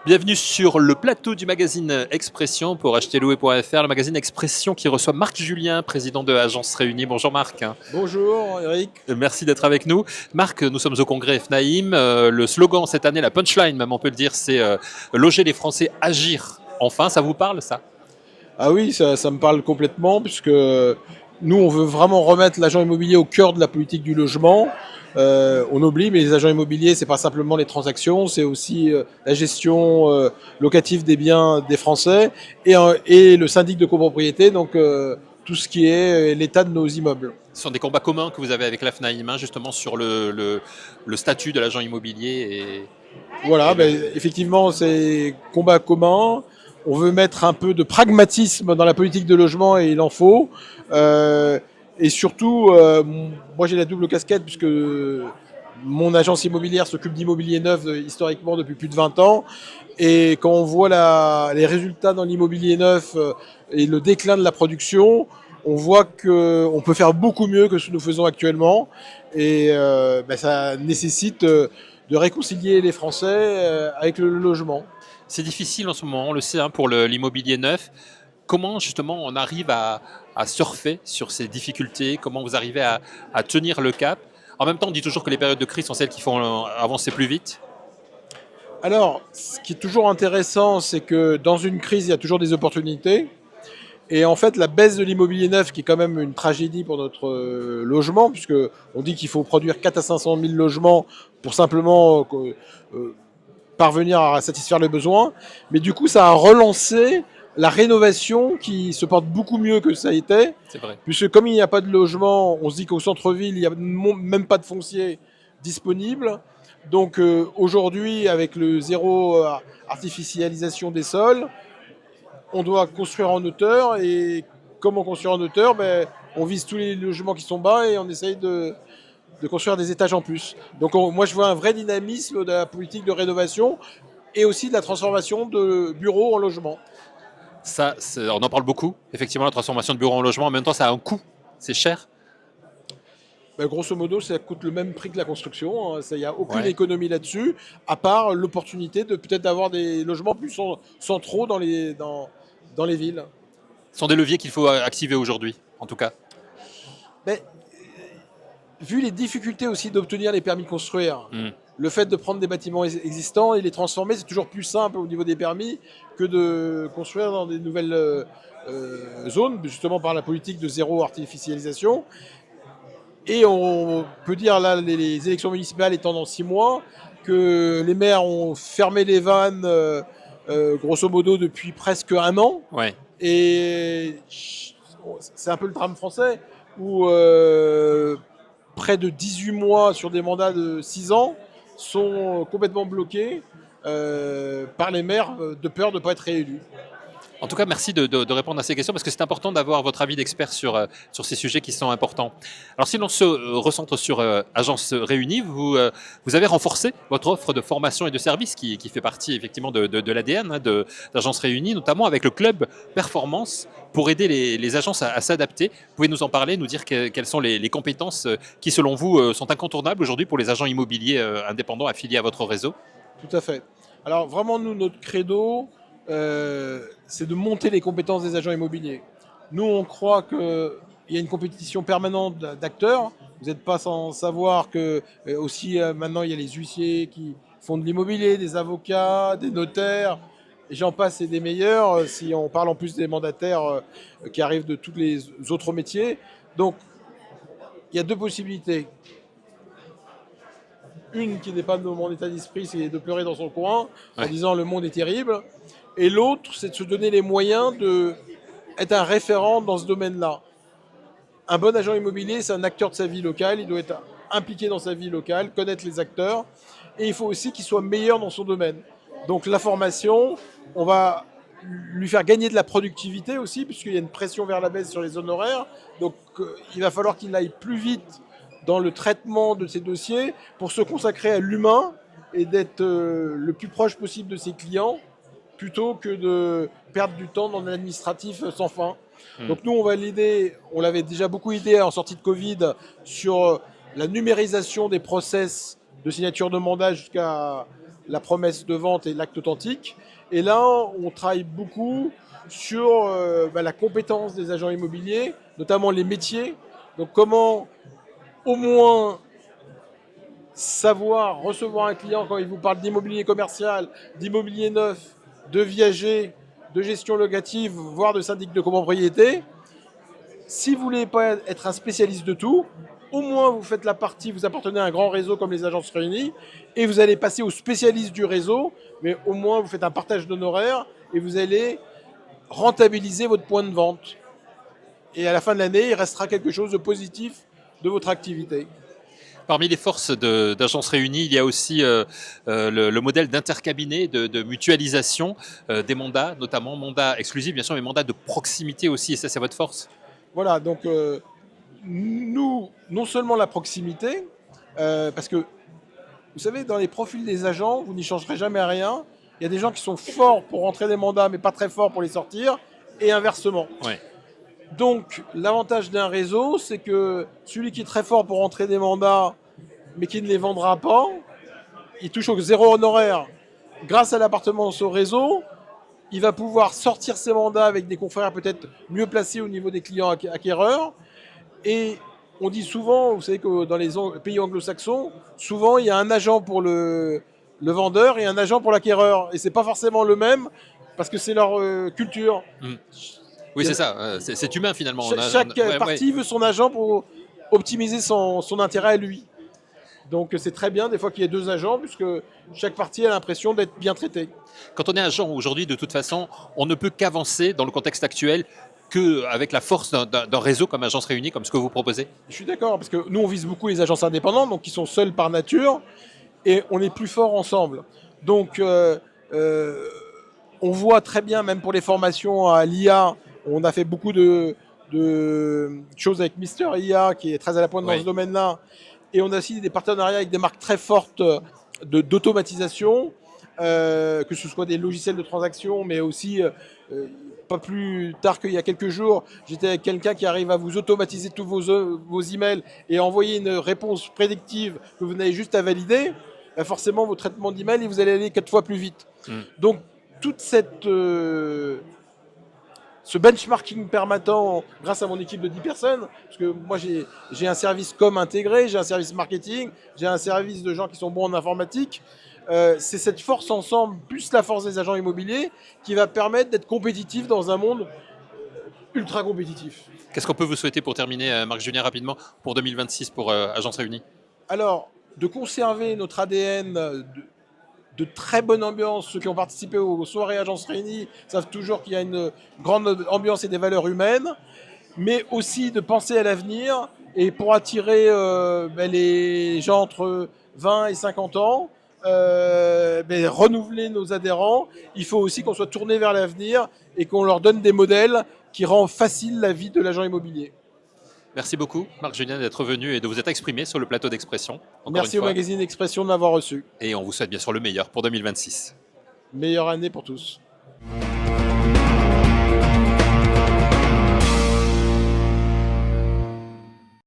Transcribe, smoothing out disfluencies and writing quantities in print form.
Bienvenue sur le plateau du magazine Expression pour acheterlouer.fr, le magazine Expression qui reçoit Marc Julien, président de Agence Réunie. Bonjour Marc. Bonjour Eric. Merci d'être avec nous. Marc, nous sommes au congrès FNAIM. Le slogan cette année, la punchline même on peut le dire, c'est loger les Français, agir. Enfin, ça vous parle ça? Ah oui, ça me parle complètement puisque nous on veut vraiment remettre l'agent immobilier au cœur de la politique du logement. On oublie, mais les agents immobiliers, c'est pas simplement les transactions, c'est aussi la gestion locative des biens des Français et le syndic de copropriété, donc tout ce qui est l'état de nos immeubles. Ce sont des combats communs que vous avez avec la FNAIM, justement sur le statut de l'agent immobilier. Voilà, effectivement, c'est combat commun. On veut mettre un peu de pragmatisme dans la politique de logement et il en faut. Et surtout, moi j'ai la double casquette puisque mon agence immobilière s'occupe d'immobilier neuf historiquement depuis plus de 20 ans. Et quand on voit les résultats dans l'immobilier neuf et le déclin de la production, on voit qu'on peut faire beaucoup mieux que ce que nous faisons actuellement. Et ça nécessite de réconcilier les Français avec le logement. C'est difficile en ce moment, on le sait, pour l'immobilier neuf. Comment justement on arrive à surfer sur ces difficultés? Comment vous arrivez à tenir le cap? En même temps, on dit toujours que les périodes de crise sont celles qui font avancer plus vite. Alors, ce qui est toujours intéressant, c'est que dans une crise, il y a toujours des opportunités. Et en fait, la baisse de l'immobilier neuf, qui est quand même une tragédie pour notre logement, puisque on dit qu'il faut produire 4 à 500 000 logements pour simplement parvenir à satisfaire les besoins. Mais du coup, ça a relancé la rénovation qui se porte beaucoup mieux que ça était. C'est vrai. Puisque comme il n'y a pas de logement, on se dit qu'au centre-ville, il n'y a même pas de foncier disponible. Donc aujourd'hui, avec le zéro artificialisation des sols, on doit construire en hauteur. Et comment construire en hauteur? On vise tous les logements qui sont bas et on essaye de construire des étages en plus. Donc moi je vois un vrai dynamisme de la politique de rénovation et aussi de la transformation de bureaux en logements. Ça, on en parle beaucoup, effectivement, la transformation de bureaux en logement. En même temps, ça a un coût, c'est cher. Grosso modo, ça coûte le même prix que la construction. Il n'y a aucune économie là-dessus, à part l'opportunité de peut-être avoir des logements plus centraux dans les villes. Ce sont des leviers qu'il faut activer aujourd'hui, en tout cas. Vu les difficultés aussi d'obtenir les permis de construire, le fait de prendre des bâtiments existants et les transformer, c'est toujours plus simple au niveau des permis que de construire dans des nouvelles zones, justement par la politique de zéro artificialisation. Et on peut dire, là, les élections municipales étant dans 6 mois, que les maires ont fermé les vannes, grosso modo, depuis presque 1 an. Ouais. Et c'est un peu le drame français, où près de 18 mois sur des mandats de 6 ans sont complètement bloqués par les maires de peur de ne pas être réélus. En tout cas, merci de répondre à ces questions parce que c'est important d'avoir votre avis d'expert sur ces sujets qui sont importants. Alors, si l'on se recentre sur Agence Réunie, vous avez renforcé votre offre de formation et de services qui fait partie effectivement de l'ADN d'Agence Réunie, notamment avec le club performance pour aider les agences à s'adapter. Vous pouvez nous en parler, nous dire quelles sont les compétences qui, selon vous, sont incontournables aujourd'hui pour les agents immobiliers indépendants affiliés à votre réseau? Tout à fait. Alors, vraiment, nous, notre credo, c'est de monter les compétences des agents immobiliers. Nous, on croit qu'il y a une compétition permanente d'acteurs. Vous n'êtes pas sans savoir que aussi maintenant, il y a les huissiers qui font de l'immobilier, des avocats, des notaires, et j'en passe et des meilleurs, si on parle en plus des mandataires qui arrivent de tous les autres métiers. Donc, il y a deux possibilités. Une qui n'est pas de mon état d'esprit, c'est de pleurer dans son coin en disant le monde est terrible. Et l'autre, c'est de se donner les moyens d'être un référent dans ce domaine-là. Un bon agent immobilier, c'est un acteur de sa vie locale. Il doit être impliqué dans sa vie locale, connaître les acteurs. Et il faut aussi qu'il soit meilleur dans son domaine. Donc la formation, on va lui faire gagner de la productivité aussi, puisqu'il y a une pression vers la baisse sur les honoraires. Donc il va falloir qu'il aille plus vite dans le traitement de ces dossiers pour se consacrer à l'humain et d'être le plus proche possible de ses clients, plutôt que de perdre du temps dans l'administratif sans fin. Donc nous, on va l'aider, on l'avait déjà beaucoup aidé en sortie de Covid sur la numérisation des process de signature de mandat jusqu'à la promesse de vente et l'acte authentique. Et là, on travaille beaucoup sur la compétence des agents immobiliers, notamment les métiers. Donc comment au moins savoir recevoir un client quand il vous parle d'immobilier commercial, d'immobilier neuf, de viager, de gestion locative, voire de syndic de copropriété. Si vous voulez pas être un spécialiste de tout, au moins vous faites la partie, vous appartenez à un grand réseau comme les agences réunies, et vous allez passer aux spécialistes du réseau, mais au moins vous faites un partage d'honoraires et vous allez rentabiliser votre point de vente. Et à la fin de l'année, il restera quelque chose de positif de votre activité. Parmi les forces d'Agences Réunies, il y a aussi le modèle d'intercabinet, de mutualisation des mandats, notamment mandats exclusifs, bien sûr, mais mandats de proximité aussi, et ça, c'est votre force. Voilà, donc nous, non seulement la proximité, parce que vous savez, dans les profils des agents, vous n'y changerez jamais rien. Il y a des gens qui sont forts pour rentrer des mandats, mais pas très forts pour les sortir, et inversement. Ouais. Donc, l'avantage d'un réseau, c'est que celui qui est très fort pour rentrer des mandats, mais qui ne les vendra pas, il touche au zéro honoraire. Grâce à l'appartenance au réseau, il va pouvoir sortir ses mandats avec des confrères peut-être mieux placés au niveau des clients acquéreurs. Et on dit souvent, vous savez que dans les pays anglo-saxons, souvent il y a un agent pour le vendeur et un agent pour l'acquéreur. Et c'est pas forcément le même parce que c'est leur culture. Oui, c'est ça. C'est humain finalement. Chaque partie veut son agent pour optimiser son intérêt à lui. Donc c'est très bien des fois qu'il y ait deux agents puisque chaque partie a l'impression d'être bien traitée. Quand on est agent aujourd'hui, de toute façon, on ne peut qu'avancer dans le contexte actuel qu'avec la force d'un réseau comme Agence Réunie, comme ce que vous proposez. Je suis d'accord, parce que nous, on vise beaucoup les agences indépendantes, donc qui sont seules par nature, et on est plus forts ensemble. Donc, on voit très bien, même pour les formations à l'IA, on a fait beaucoup de choses avec Mister IA, qui est très à la pointe dans ce domaine-là, et on a aussi des partenariats avec des marques très fortes d'automatisation, que ce soit des logiciels de transaction, mais aussi... pas plus tard qu'il y a quelques jours, j'étais avec quelqu'un qui arrive à vous automatiser tous vos emails et envoyer une réponse prédictive que vous n'avez juste à valider. Ben forcément, vos traitements d'email, vous allez aller 4 fois plus vite. Donc, toute ce benchmarking permanent grâce à mon équipe de 10 personnes, parce que moi j'ai un service com intégré, j'ai un service marketing, j'ai un service de gens qui sont bons en informatique. C'est cette force ensemble, plus la force des agents immobiliers, qui va permettre d'être compétitif dans un monde ultra compétitif. Qu'est-ce qu'on peut vous souhaiter pour terminer, Marc Julien, rapidement, pour 2026, pour Agence Réunie? Alors, de conserver notre ADN de très bonne ambiance. Ceux qui ont participé aux soirées Agence Réunie savent toujours qu'il y a une grande ambiance et des valeurs humaines, mais aussi de penser à l'avenir et pour attirer les gens entre 20 et 50 ans, renouveler nos adhérents, il faut aussi qu'on soit tourné vers l'avenir et qu'on leur donne des modèles qui rendent facile la vie de l'agent immobilier. Merci beaucoup, Marc Julien, d'être venu et de vous être exprimé sur le plateau d'Expression. Merci au magazine Expression de m'avoir reçu. Et on vous souhaite bien sûr le meilleur pour 2026. Meilleure année pour tous.